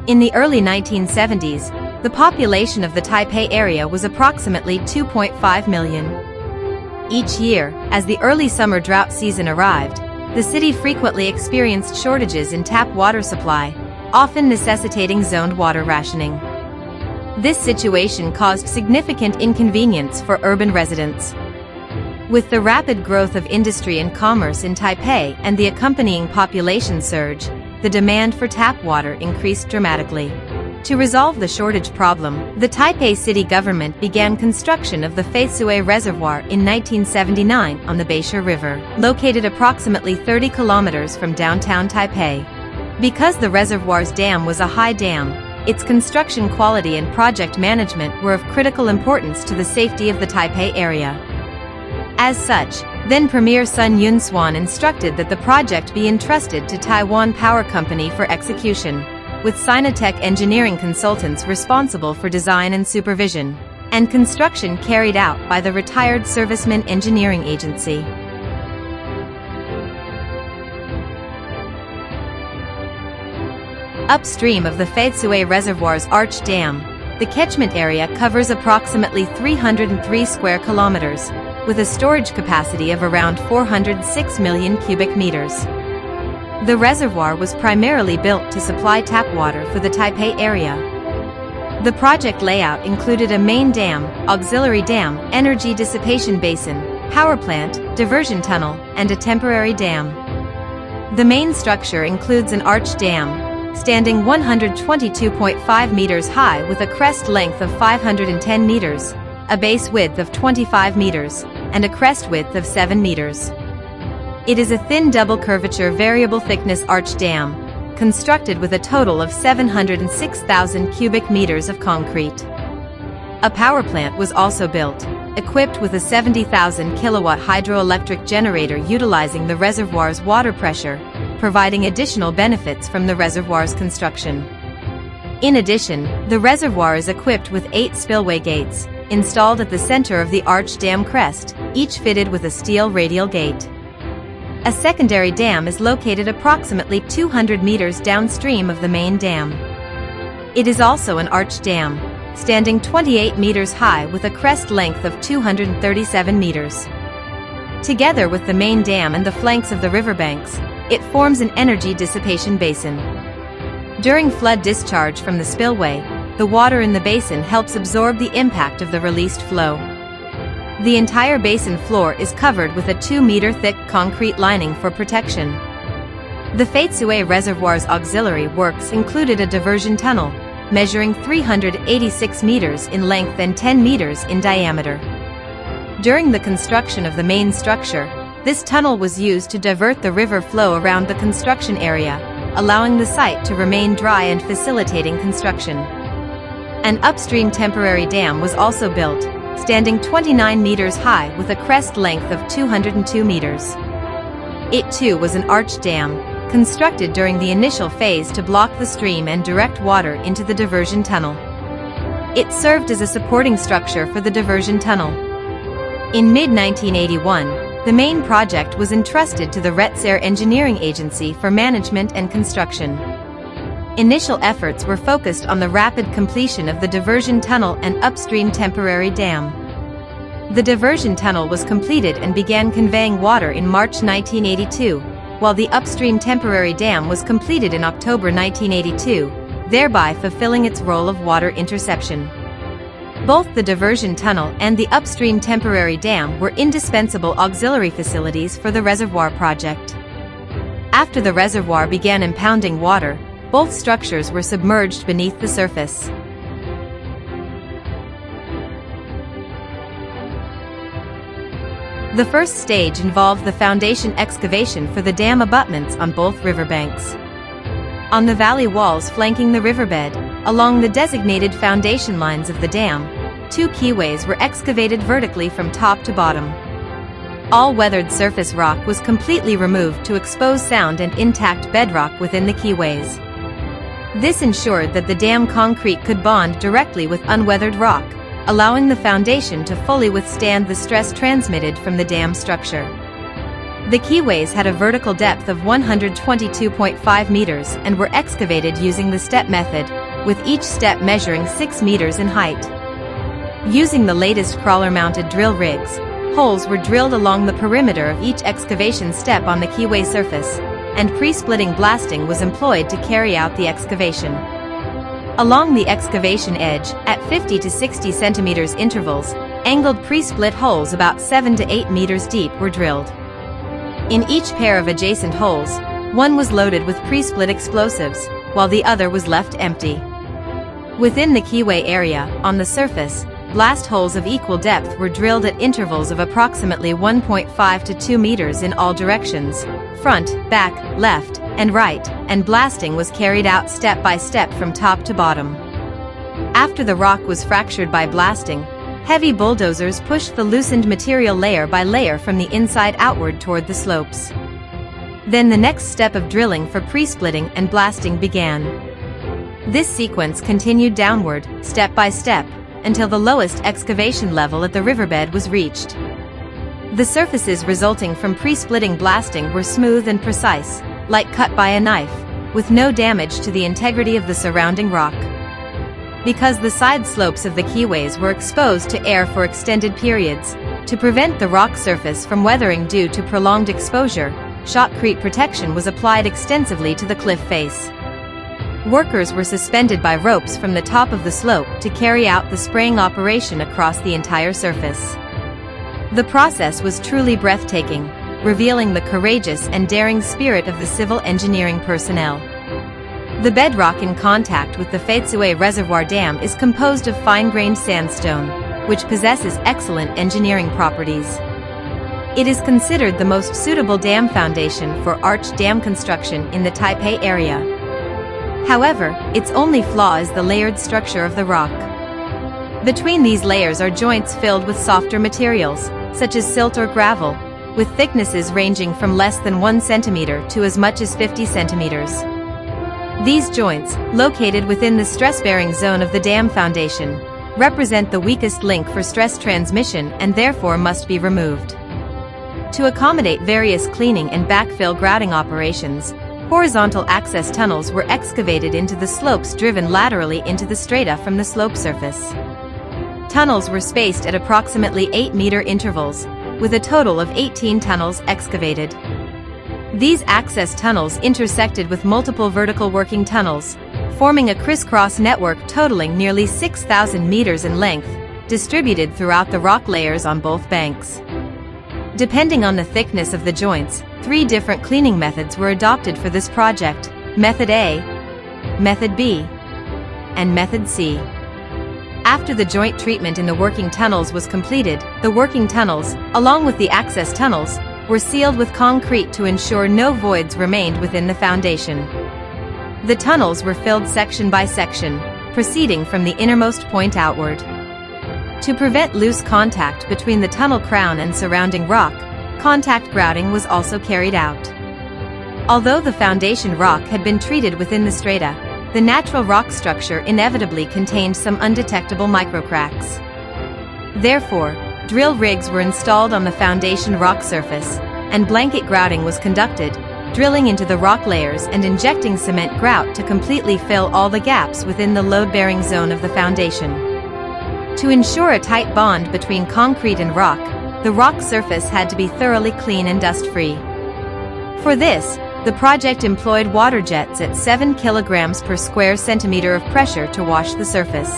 In the early 1970s, the population of the Taipei area was approximately 2.5 million. Each year, as the early summer drought season arrived, the city frequently experienced shortages in tap water supply, often necessitating zoned water rationing. This situation caused significant inconvenience for urban residents. With the rapid growth of industry and commerce in Taipei and the accompanying population surge, the demand for tap water increased dramatically. To resolve the shortage problem, the Taipei city government began construction of the Feitsui Reservoir in 1979 on the Beisha River, located approximately 30 kilometers from downtown Taipei. Because the reservoir's dam was a high dam, its construction quality and project management were of critical importance to the safety of the Taipei area. As such, then Premier Sun Yun-suan instructed that the project be entrusted to Taiwan Power Company for execution, with Sinotech Engineering Consultants responsible for design and supervision, and construction carried out by the Retired Servicemen Engineering Agency. Upstream of the Feitsui Reservoir's Arch Dam, the catchment area covers approximately 303 square kilometers, with a storage capacity of around 406 million cubic meters. The reservoir was primarily built to supply tap water for the Taipei area. The project layout included a main dam, auxiliary dam, energy dissipation basin, power plant, diversion tunnel, and a temporary dam. The main structure includes an arch dam, standing 122.5 meters high with a crest length of 510 meters, a base width of 25 meters, and a crest width of 7 meters. It is a thin double curvature variable thickness arch dam, constructed with a total of 706,000 cubic meters of concrete. A power plant was also built, equipped with a 70,000 kilowatt hydroelectric generator utilizing the reservoir's water pressure, providing additional benefits from the reservoir's construction. In addition, the reservoir is equipped with 8 spillway gates, installed at the center of the arch dam crest, each fitted with a steel radial gate. A secondary dam is located approximately 200 meters downstream of the main dam. It is also an arch dam, standing 28 meters high with a crest length of 237 meters. Together with the main dam and the flanks of the riverbanks, it forms an energy dissipation basin. During flood discharge from the spillway, the water in the basin helps absorb the impact of the released flow. The entire basin floor is covered with a 2-meter thick concrete lining for protection. The Feitsui Reservoir's auxiliary works included a diversion tunnel, measuring 386 meters in length and 10 meters in diameter. During the construction of the main structure, this tunnel was used to divert the river flow around the construction area, allowing the site to remain dry and facilitating construction. An upstream temporary dam was also built, standing 29 meters high with a crest length of 202 meters. It too was an arch dam, constructed during the initial phase to block the stream and direct water into the diversion tunnel. It served as a supporting structure for the diversion tunnel. In mid-1981, the main project was entrusted to the RSEA Engineering Agency for management and construction. Initial efforts were focused on the rapid completion of the diversion tunnel and upstream temporary dam. The diversion tunnel was completed and began conveying water in March 1982, while the upstream temporary dam was completed in October 1982, thereby fulfilling its role of water interception. Both the diversion tunnel and the upstream temporary dam were indispensable auxiliary facilities for the reservoir project. After the reservoir began impounding water, both structures were submerged beneath the surface. The first stage involved the foundation excavation for the dam abutments on both riverbanks. On the valley walls flanking the riverbed, along the designated foundation lines of the dam, 2 keyways were excavated vertically from top to bottom. All weathered surface rock was completely removed to expose sound and intact bedrock within the keyways. This ensured that the dam concrete could bond directly with unweathered rock, allowing the foundation to fully withstand the stress transmitted from the dam structure. The keyways had a vertical depth of 122.5 meters and were excavated using the step method, with each step measuring 6 meters in height. Using the latest crawler-mounted drill rigs, holes were drilled along the perimeter of each excavation step on the keyway surface, and pre-splitting blasting was employed to carry out the excavation. Along the excavation edge, at 50 to 60 centimeters intervals, angled pre-split holes about 7 to 8 meters deep were drilled. In each pair of adjacent holes, one was loaded with pre-split explosives, while the other was left empty. Within the keyway area, on the surface, blast holes of equal depth were drilled at intervals of approximately 1.5 to 2 meters in all directions, front, back, left, and right, and blasting was carried out step by step from top to bottom. After the rock was fractured by blasting, heavy bulldozers pushed the loosened material layer by layer from the inside outward toward the slopes. Then the next step of drilling for pre-splitting and blasting began. This sequence continued downward, step by step, until the lowest excavation level at the riverbed was reached. The surfaces resulting from pre-splitting blasting were smooth and precise, like cut by a knife, with no damage to the integrity of the surrounding rock. Because the side slopes of the keyways were exposed to air for extended periods, to prevent the rock surface from weathering due to prolonged exposure, shotcrete protection was applied extensively to the cliff face. Workers were suspended by ropes from the top of the slope to carry out the spraying operation across the entire surface. The process was truly breathtaking, revealing the courageous and daring spirit of the civil engineering personnel. The bedrock in contact with the Feitsui Reservoir Dam is composed of fine-grained sandstone, which possesses excellent engineering properties. It is considered the most suitable dam foundation for arch dam construction in the Taipei area. However, its only flaw is the layered structure of the rock. Between these layers are joints filled with softer materials, such as silt or gravel, with thicknesses ranging from less than 1 centimeter to as much as 50 centimeters. These joints, located within the stress-bearing zone of the dam foundation, represent the weakest link for stress transmission and therefore must be removed. To accommodate various cleaning and backfill grouting operations, horizontal access tunnels were excavated into the slopes driven laterally into the strata from the slope surface. Tunnels were spaced at approximately 8-meter intervals, with a total of 18 tunnels excavated. These access tunnels intersected with multiple vertical working tunnels, forming a crisscross network totaling nearly 6,000 meters in length, distributed throughout the rock layers on both banks. Depending on the thickness of the joints, 3 different cleaning methods were adopted for this project: Method A, Method B, and Method C. After the joint treatment in the working tunnels was completed, the working tunnels, along with the access tunnels, were sealed with concrete to ensure no voids remained within the foundation. The tunnels were filled section by section, proceeding from the innermost point outward. To prevent loose contact between the tunnel crown and surrounding rock, contact grouting was also carried out. Although the foundation rock had been treated within the strata, the natural rock structure inevitably contained some undetectable microcracks. Therefore, drill rigs were installed on the foundation rock surface, and blanket grouting was conducted, drilling into the rock layers and injecting cement grout to completely fill all the gaps within the load-bearing zone of the foundation. To ensure a tight bond between concrete and rock, the rock surface had to be thoroughly clean and dust-free. For this, the project employed water jets at 7 kilograms per square centimeter of pressure to wash the surface.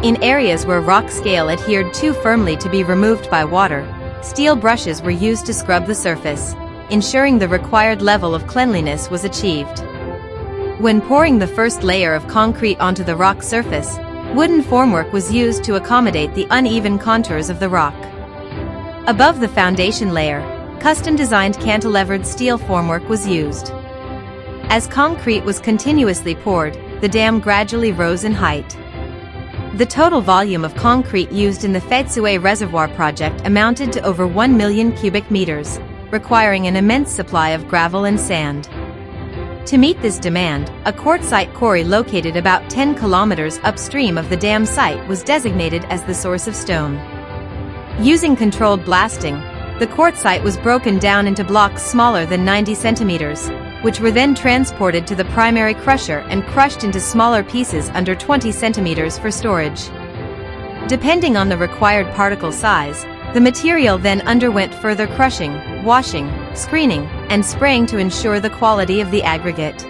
In areas where rock scale adhered too firmly to be removed by water, steel brushes were used to scrub the surface, ensuring the required level of cleanliness was achieved. When pouring the first layer of concrete onto the rock surface, wooden formwork was used to accommodate the uneven contours of the rock. Above the foundation layer, custom-designed cantilevered steel formwork was used. As concrete was continuously poured, the dam gradually rose in height. The total volume of concrete used in the Feitsui Reservoir project amounted to over 1 million cubic meters, requiring an immense supply of gravel and sand. To meet this demand, a quartzite quarry located about 10 kilometers upstream of the dam site was designated as the source of stone. Using controlled blasting, the quartzite was broken down into blocks smaller than 90 centimeters, which were then transported to the primary crusher and crushed into smaller pieces under 20 centimeters for storage. Depending on the required particle size, the material then underwent further crushing, washing, screening, and spraying to ensure the quality of the aggregate.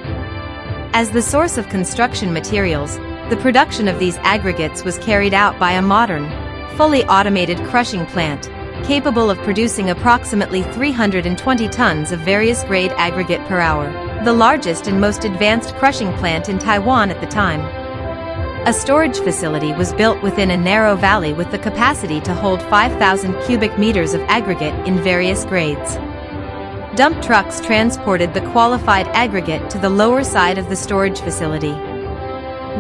As the source of construction materials, the production of these aggregates was carried out by a modern, fully automated crushing plant, capable of producing approximately 320 tons of various grade aggregate per hour, the largest and most advanced crushing plant in Taiwan at the time. A storage facility was built within a narrow valley with the capacity to hold 5,000 cubic meters of aggregate in various grades. Dump trucks transported the qualified aggregate to the lower side of the storage facility.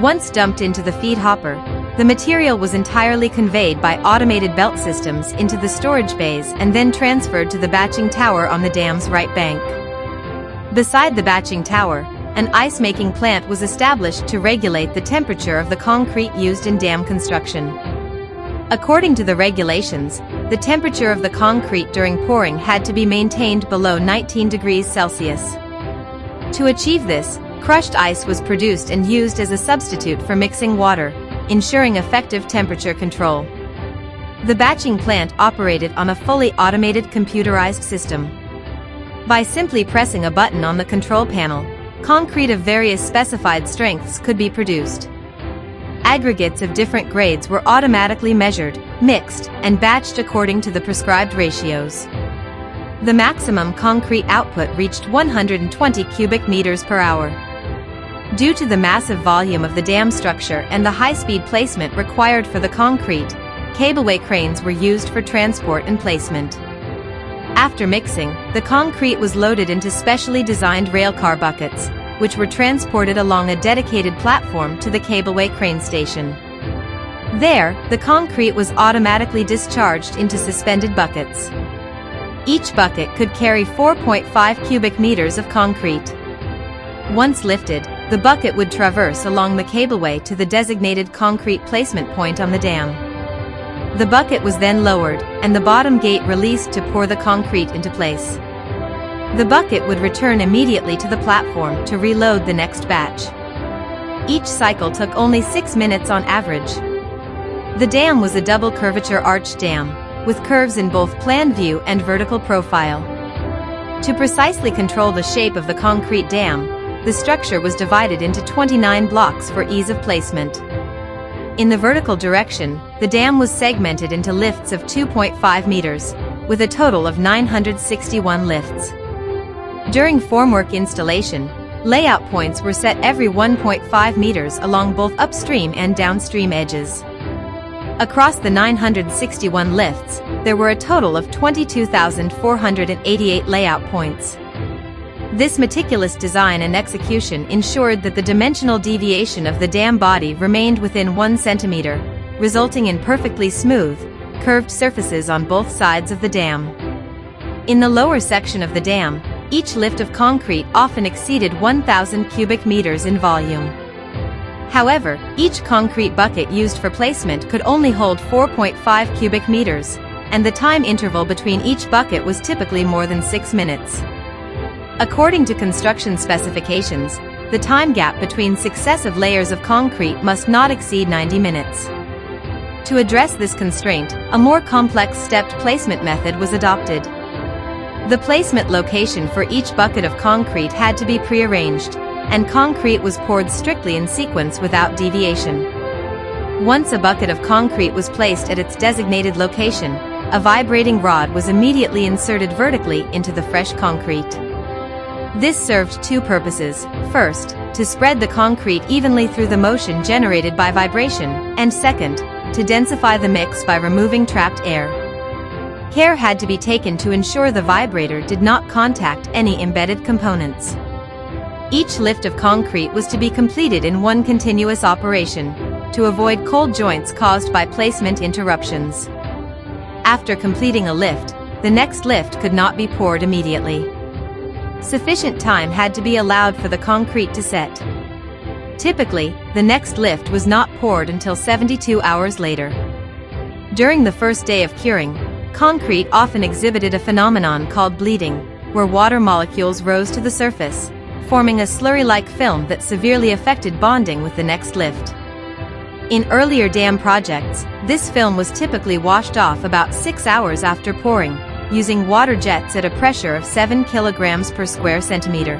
Once dumped into the feed hopper, the material was entirely conveyed by automated belt systems into the storage bays and then transferred to the batching tower on the dam's right bank. Beside the batching tower, an ice-making plant was established to regulate the temperature of the concrete used in dam construction. According to the regulations, the temperature of the concrete during pouring had to be maintained below 19 degrees Celsius. To achieve this, crushed ice was produced and used as a substitute for mixing water, ensuring effective temperature control. The batching plant operated on a fully automated computerized system. By simply pressing a button on the control panel, concrete of various specified strengths could be produced. Aggregates of different grades were automatically measured, mixed, and batched according to the prescribed ratios. The maximum concrete output reached 120 cubic meters per hour. Due to the massive volume of the dam structure and the high-speed placement required for the concrete, cableway cranes were used for transport and placement. After mixing, the concrete was loaded into specially designed railcar buckets, which were transported along a dedicated platform to the cableway crane station. There, the concrete was automatically discharged into suspended buckets. Each bucket could carry 4.5 cubic meters of concrete. Once lifted, the bucket would traverse along the cableway to the designated concrete placement point on the dam. The bucket was then lowered, and the bottom gate released to pour the concrete into place. The bucket would return immediately to the platform to reload the next batch. Each cycle took only 6 minutes on average. The dam was a double curvature arch dam, with curves in both plan view and vertical profile. To precisely control the shape of the concrete dam, the structure was divided into 29 blocks for ease of placement. In the vertical direction, the dam was segmented into lifts of 2.5 meters, with a total of 961 lifts. During formwork installation, layout points were set every 1.5 meters along both upstream and downstream edges. Across the 961 lifts, there were a total of 22,488 layout points. This meticulous design and execution ensured that the dimensional deviation of the dam body remained within 1 centimeter, resulting in perfectly smooth, curved surfaces on both sides of the dam. In the lower section of the dam, each lift of concrete often exceeded 1,000 cubic meters in volume. However, each concrete bucket used for placement could only hold 4.5 cubic meters, and the time interval between each bucket was typically more than 6 minutes. According to construction specifications, the time gap between successive layers of concrete must not exceed 90 minutes. To address this constraint, a more complex stepped placement method was adopted. The placement location for each bucket of concrete had to be prearranged, and concrete was poured strictly in sequence without deviation. Once a bucket of concrete was placed at its designated location, a vibrating rod was immediately inserted vertically into the fresh concrete. This served two purposes: first, to spread the concrete evenly through the motion generated by vibration, and second, to densify the mix by removing trapped air. Care had to be taken to ensure the vibrator did not contact any embedded components. Each lift of concrete was to be completed in one continuous operation, to avoid cold joints caused by placement interruptions. After completing a lift, the next lift could not be poured immediately. Sufficient time had to be allowed for the concrete to set. Typically, the next lift was not poured until 72 hours later. During the first day of curing, concrete often exhibited a phenomenon called bleeding, where water molecules rose to the surface, forming a slurry-like film that severely affected bonding with the next lift. In earlier dam projects, this film was typically washed off about 6 hours after pouring, using water jets at a pressure of 7 kilograms per square centimeter.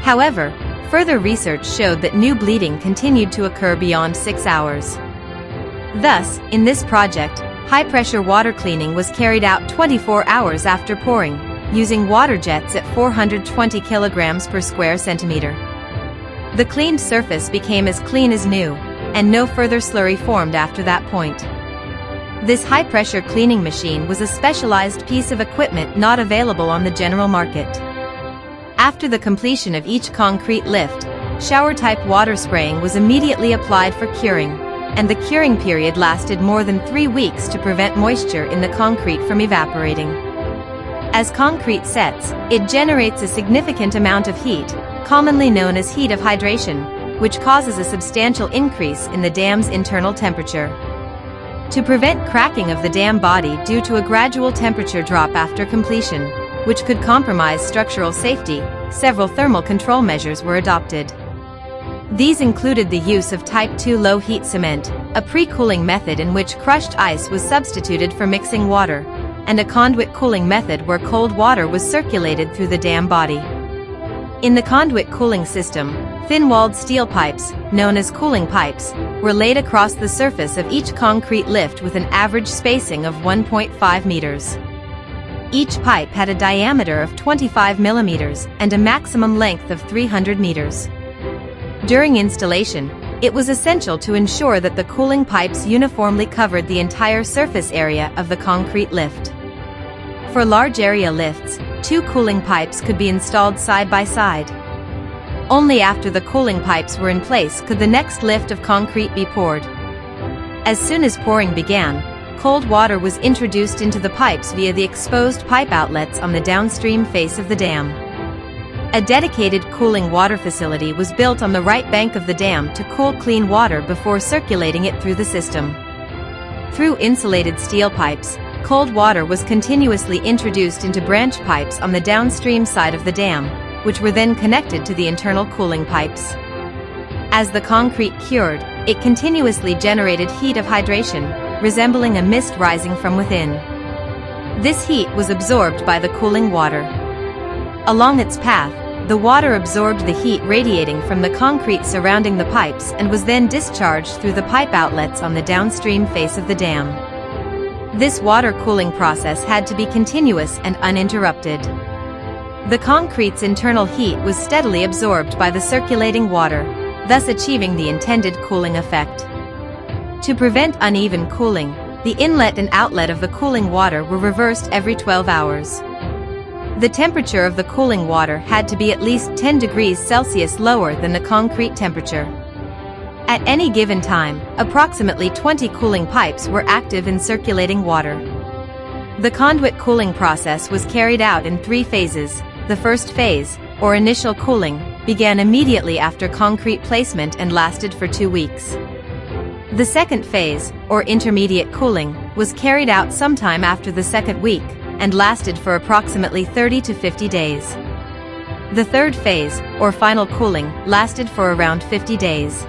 However, further research showed that new bleeding continued to occur beyond 6 hours. Thus, in this project, high-pressure water cleaning was carried out 24 hours after pouring, using water jets at 420 kilograms per square centimeter. The cleaned surface became as clean as new, and no further slurry formed after that point. This high-pressure cleaning machine was a specialized piece of equipment not available on the general market. After the completion of each concrete lift, shower-type water spraying was immediately applied for curing, and the curing period lasted more than 3 weeks to prevent moisture in the concrete from evaporating. As concrete sets, it generates a significant amount of heat, commonly known as heat of hydration, which causes a substantial increase in the dam's internal temperature. To prevent cracking of the dam body due to a gradual temperature drop after completion, which could compromise structural safety, several thermal control measures were adopted. These included the use of Type II low-heat cement, a pre-cooling method in which crushed ice was substituted for mixing water, and a conduit cooling method where cold water was circulated through the dam body. In the conduit cooling system, thin-walled steel pipes, known as cooling pipes, were laid across the surface of each concrete lift with an average spacing of 1.5 meters. Each pipe had a diameter of 25 millimeters and a maximum length of 300 meters. During installation, it was essential to ensure that the cooling pipes uniformly covered the entire surface area of the concrete lift. For large area lifts, 2 cooling pipes could be installed side by side. Only after the cooling pipes were in place could the next lift of concrete be poured. As soon as pouring began, cold water was introduced into the pipes via the exposed pipe outlets on the downstream face of the dam. A dedicated cooling water facility was built on the right bank of the dam to cool clean water before circulating it through the system. Through insulated steel pipes, cold water was continuously introduced into branch pipes on the downstream side of the dam, which were then connected to the internal cooling pipes. As the concrete cured, it continuously generated heat of hydration, resembling a mist rising from within. This heat was absorbed by the cooling water. Along its path, the water absorbed the heat radiating from the concrete surrounding the pipes and was then discharged through the pipe outlets on the downstream face of the dam. This water cooling process had to be continuous and uninterrupted. The concrete's internal heat was steadily absorbed by the circulating water, thus achieving the intended cooling effect. To prevent uneven cooling, the inlet and outlet of the cooling water were reversed every 12 hours. The temperature of the cooling water had to be at least 10 degrees Celsius lower than the concrete temperature. At any given time, approximately 20 cooling pipes were active in circulating water. The conduit cooling process was carried out in 3 phases. The first phase, or initial cooling, began immediately after concrete placement and lasted for 2 weeks. The second phase, or intermediate cooling, was carried out sometime after the second week, and lasted for approximately 30 to 50 days. The third phase, or final cooling, lasted for around 50 days.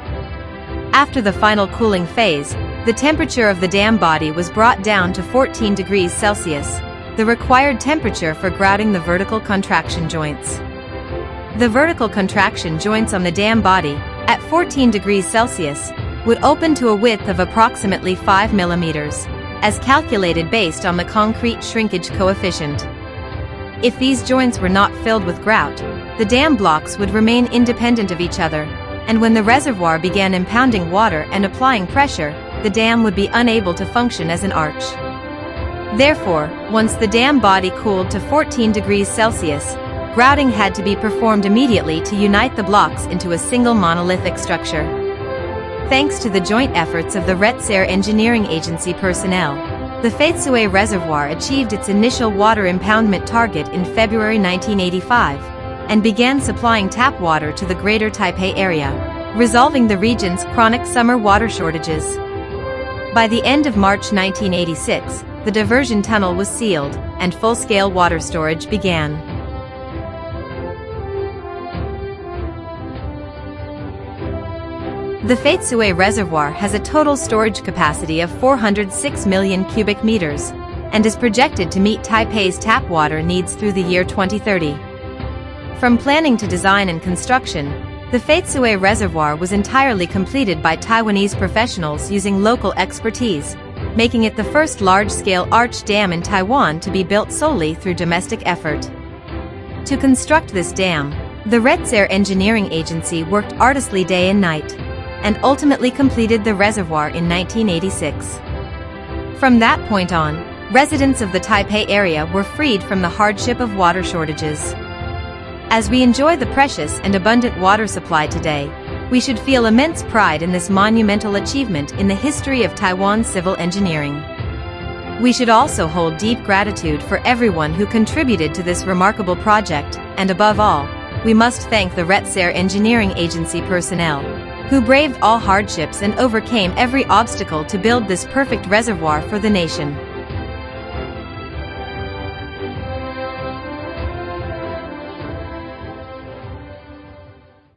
After the final cooling phase, the temperature of the dam body was brought down to 14 degrees Celsius, the required temperature for grouting the vertical contraction joints. The vertical contraction joints on the dam body, at 14 degrees Celsius, would open to a width of approximately 5 millimeters, as calculated based on the concrete shrinkage coefficient. If these joints were not filled with grout, the dam blocks would remain independent of each other, and when the reservoir began impounding water and applying pressure, the dam would be unable to function as an arch. Therefore, once the dam body cooled to 14 degrees Celsius, grouting had to be performed immediately to unite the blocks into a single monolithic structure. Thanks to the joint efforts of the RSEA engineering agency personnel, the Feitsui Reservoir achieved its initial water impoundment target in February 1985, and began supplying tap water to the Greater Taipei area, resolving the region's chronic summer water shortages. By the end of March 1986, the diversion tunnel was sealed, and full-scale water storage began. The Feitsui Reservoir has a total storage capacity of 406 million cubic meters, and is projected to meet Taipei's tap water needs through the year 2030. From planning to design and construction, the Feitsui Reservoir was entirely completed by Taiwanese professionals using local expertise, making it the first large-scale arch dam in Taiwan to be built solely through domestic effort. To construct this dam, the RSEA engineering agency worked arduously day and night, and ultimately completed the reservoir in 1986. From that point on, residents of the Taipei area were freed from the hardship of water shortages. As we enjoy the precious and abundant water supply today, we should feel immense pride in this monumental achievement in the history of Taiwan's civil engineering. We should also hold deep gratitude for everyone who contributed to this remarkable project, and above all, we must thank the RSEA Engineering Agency personnel, who braved all hardships and overcame every obstacle to build this perfect reservoir for the nation.